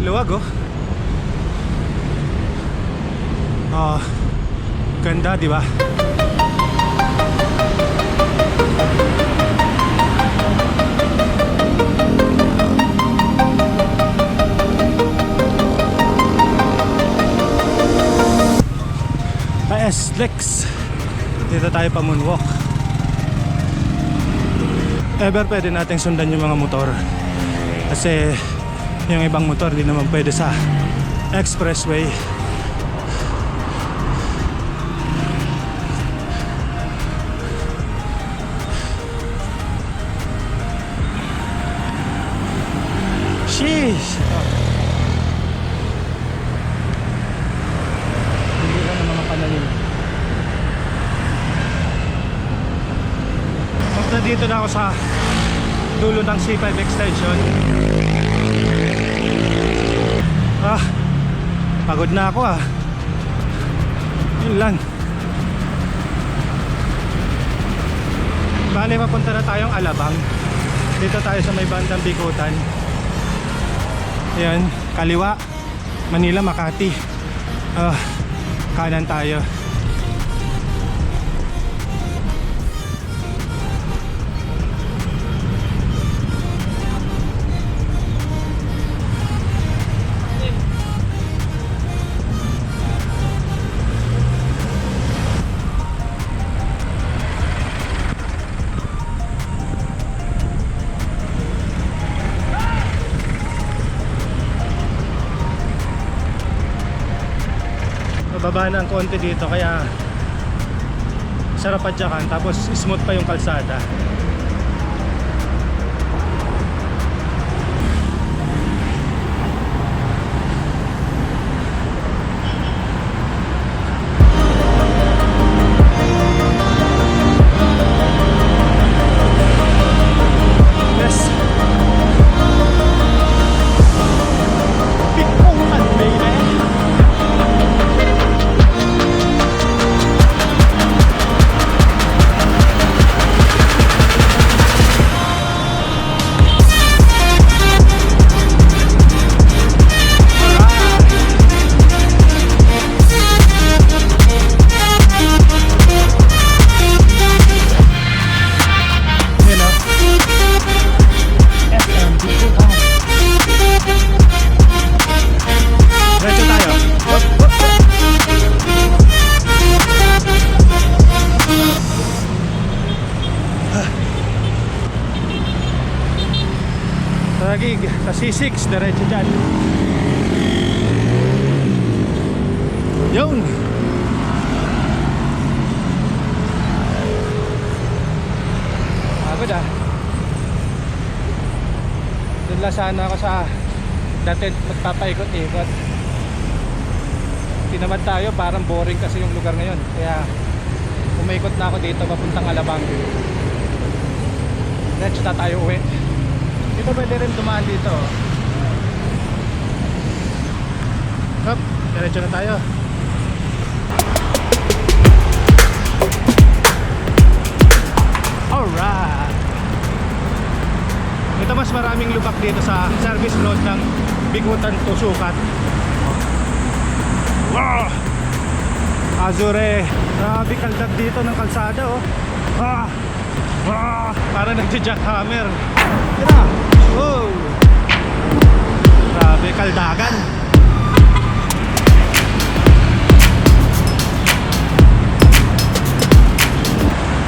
Luwag oh. Oh, ganda, di ba? Lex, dito tayo pa moonwalk. Ever pwede nating sundan yung mga motor kasi yung ibang motor di naman pwede sa expressway. Sheesh. Hindi lang ng mga pananim. Dito na ako sa dulo ng C5 extension. Pagod na ako yun lang. Bale, papunta na tayong Alabang. Dito tayo sa may bandang Bikutan. Ayan, kaliwa Manila, Makati. Kanan tayo. Mababa na ang konti dito kaya sarap padyakan, tapos smooth pa yung kalsada. Sa C6, diretso dyan. Yun. Pagod doon lang sana ako sa dati magpapaikot-ikot. Tinamad tayo, parang boring kasi yung lugar ngayon. Kaya umaikot na ako dito papuntang Alabang. Diretso na tayo uwi. Dito pwede rin dumaan dito. Hop, diretso na tayo. Alright. Ito mas maraming lubak dito sa service road ng Bikutan to Sukat. Wow! Azure. Grabe kaldag dito ng kalsada Para nagja-jackhammer. Tira. Wow. Grabe kaldagan.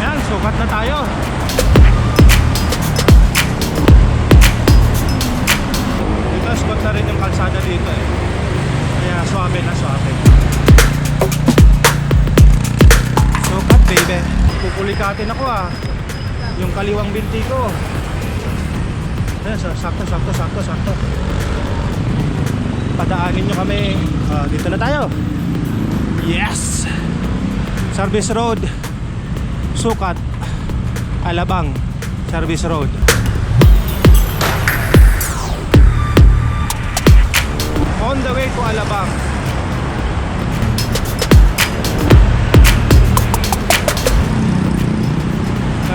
Ayan, sukat na tayo. Dito spot na rin yung kalsada dito Kaya swabe na swabe. Sukat baby. Pupulikatin ako yung kaliwang binti ko. Ayan, sakto. Padaanin nyo kami. Dito na tayo. Yes! Service road Sukat Alabang Service road. On the way to Alabang.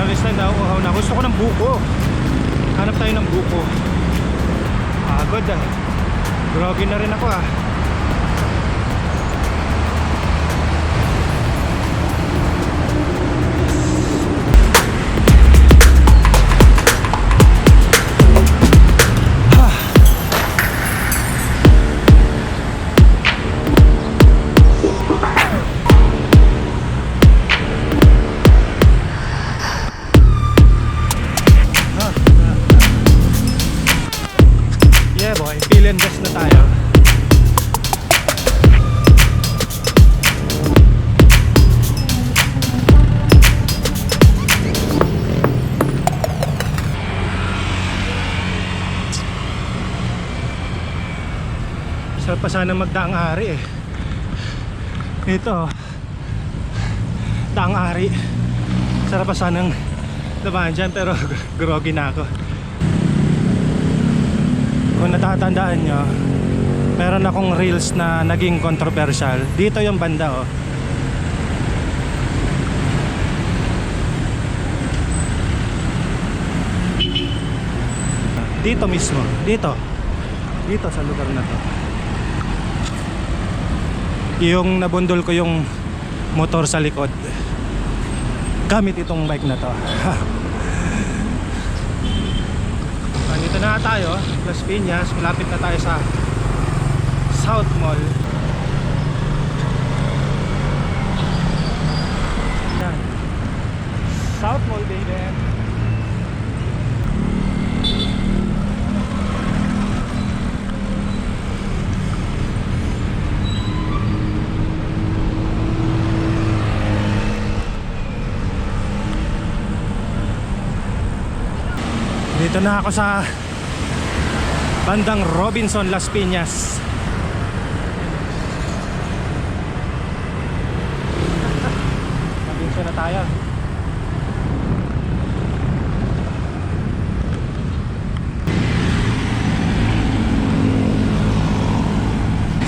This time na gusto ko ng buko. Hanap tayo ng buko. Good Groggy na rin ako ah. Yeah boy, feeling best na tayo. Sarap pa sana magdaang ari eh. Ito daang ari. Sarap pa sanang naman dyan, pero groggy na ako. Kung natatandaan nyo, meron akong reels na naging controversial. Dito yung banda oh. Dito mismo, dito sa lugar na to. Yung nabundol ko yung motor sa likod gamit itong bike na to. Dito na tayo, Las Piñas. Malapit na tayo sa South Mall. Yan. South Mall baby. Dito na ako sa bandang Robinson, Las Piñas. Robinson na tayo.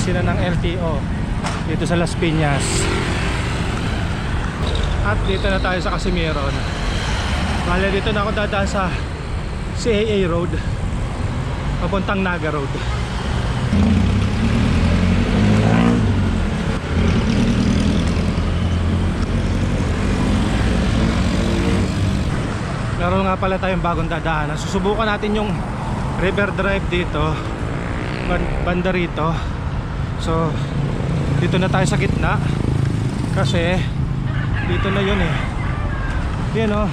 Sila ng LTO dito sa Las Piñas. At dito na tayo sa Casimiron. Bale, dito na ako dadaan sa CAA Road papuntang Naga Road. Meron nga pala tayong bagong dadaanan. Susubukan natin yung River Drive dito, banda rito. So dito na tayo sa gitna kasi dito na yun eh. Yun oh,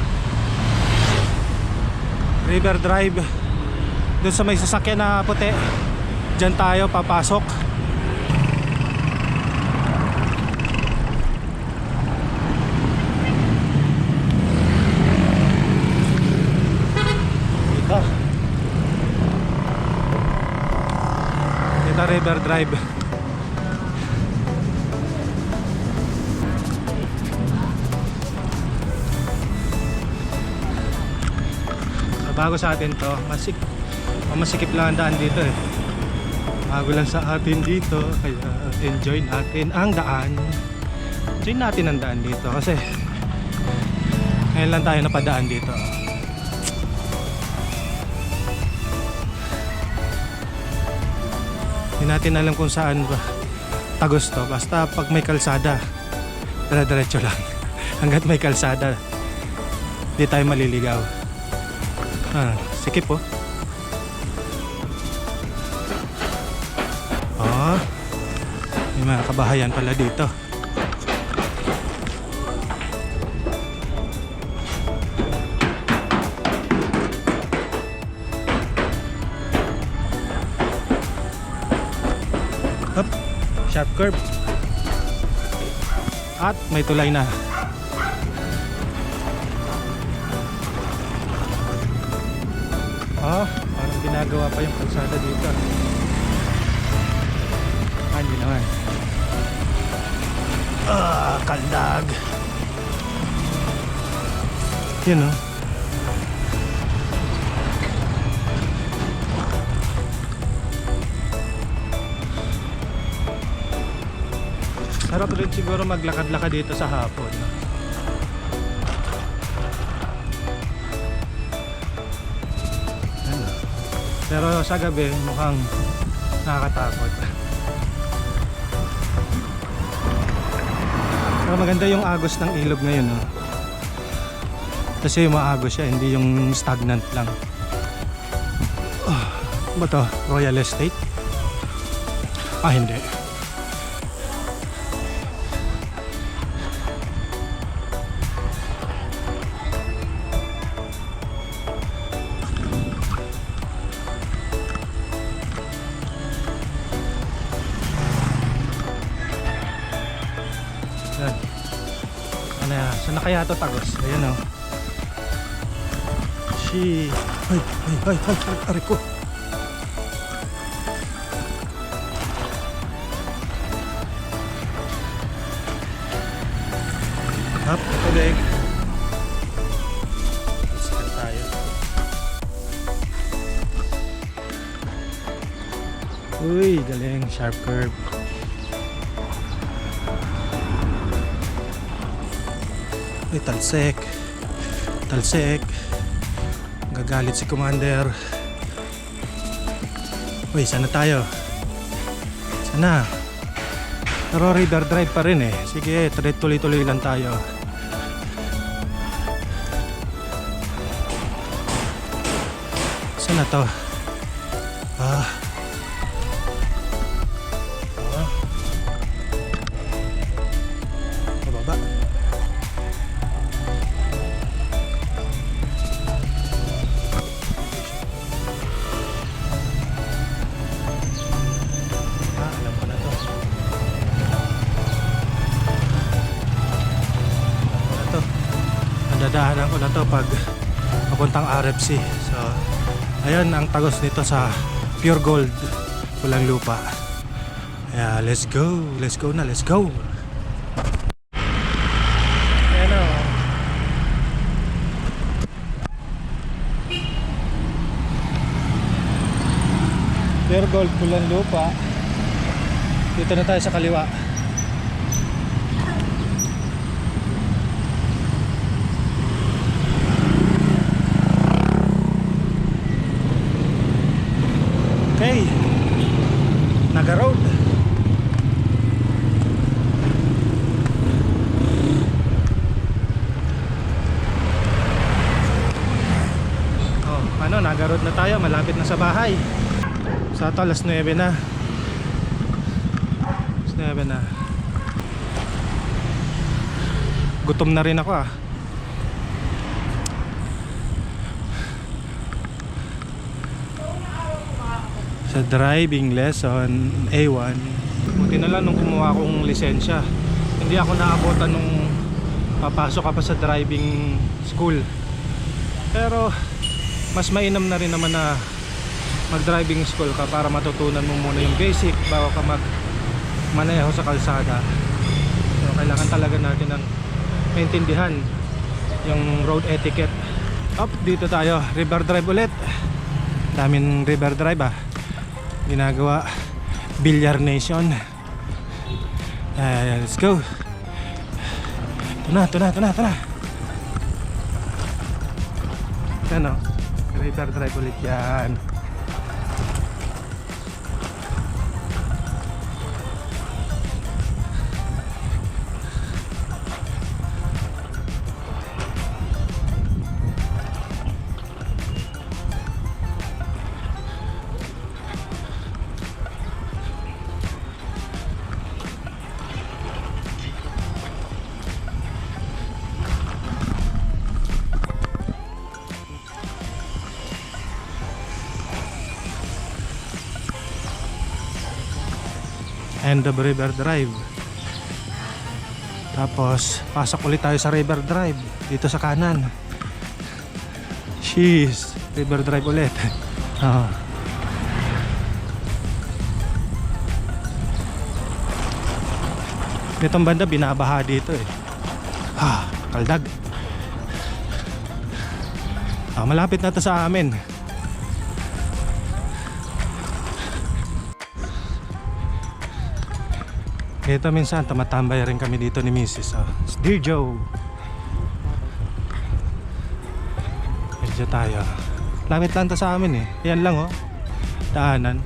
River Drive. Doon sa may sasakyan na puti, dyan tayo papasok. Dito River Drive. Bago sa atin to, masikip lang ang daan dito eh. Bago lang sa atin dito, kaya enjoy natin ang daan. Enjoy natin ang daan dito kasi ngayon lang tayo napadaan dito. Hindi natin alam kung saan ba tagos to. Basta pag may kalsada, dire-diretso lang. Hanggat may kalsada, di tayo maliligaw. Sikip oh. Oh, may mga kabahayan pala dito. Hop, sharp curve. At may tulay na. Parang ginagawa pa yung kalsada dito. Hindi naman. Kaldag. Yun oh. Sarap rin siguro maglakad-lakad dito sa hapon. Pero sa gabi mukhang Nakakatakot. Pero maganda yung agos ng ilog ngayon, no? Kasi maagos siya, hindi yung stagnant lang. Ba to? Royal Estate? Ah, hindi. Yan. Ano yan? Saan na kaya ito tagos? Ayan, oh. Ay, aray ko. Hap, tulig. Sikat tayo. Uy, galing. Sharp curve. Uy, talsek. Talsek. Gagalit si Commander. Uy, sana tayo? Sana? Pero river drive pa rin eh. Sige, tuloy-tuloy lang tayo. Sana to? Bababa. Alam ko na to. Dadahanan ko na to pag papuntang RFC. So ayun ang tagos nito sa Pure Gold, Pulang Lupa. Yeah, let's go na, let's go. Ayan o. Pure Gold, Pulang Lupa. Dito na tayo sa kaliwa. Okay, Naga Road. Oh, ano, Naga Road na tayo, malapit na sa bahay. Sa ito, alas 9 na. Alas 9 na. Gutom na rin ako ah. Sa driving lesson A1, buti na lang nung kumuha akong lisensya, hindi ako naabutan nung papasok ka pa sa driving school. Pero mas mainam na rin naman na mag driving school ka para matutunan mo muna yung basic bago ka maneho sa kalsada. So kailangan talaga natin ng maintindihan yung road etiquette. Up, dito tayo, river drive ulit. Daming river drive ah. Ginagawa Billiard Nation. Let's go. Ito na. Ano? River drive ulit yan. End of River Drive. Tapos pasok ulit tayo sa River Drive dito sa kanan. Jeez, River Drive ulit. Oh. Itong banda binabaha dito eh. Kaldag. Malapit na to sa amin. Ito minsan tumatambay rin kami dito ni Mrs. Dear Joe. Medyo tayo. Lapit lang to sa amin eh. Yan lang oh. Daanan.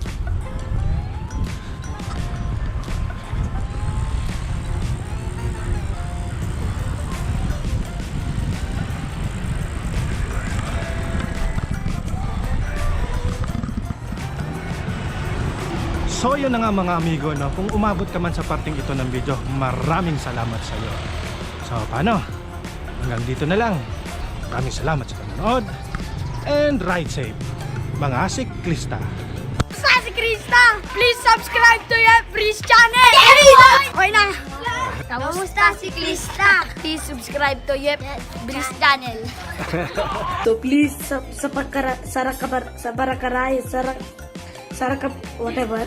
So yun na nga mga amigo, no? Kung umabot ka man sa parting ito ng video, maraming salamat sa iyo. So paano? Hanggang dito na lang. Maraming salamat sa panonood. And ride safe, mga siklista. Sa si Krista, please subscribe to your Breeze channel. Okay na. Kamusta si Krista? Please subscribe to your Breeze channel. So please whatever.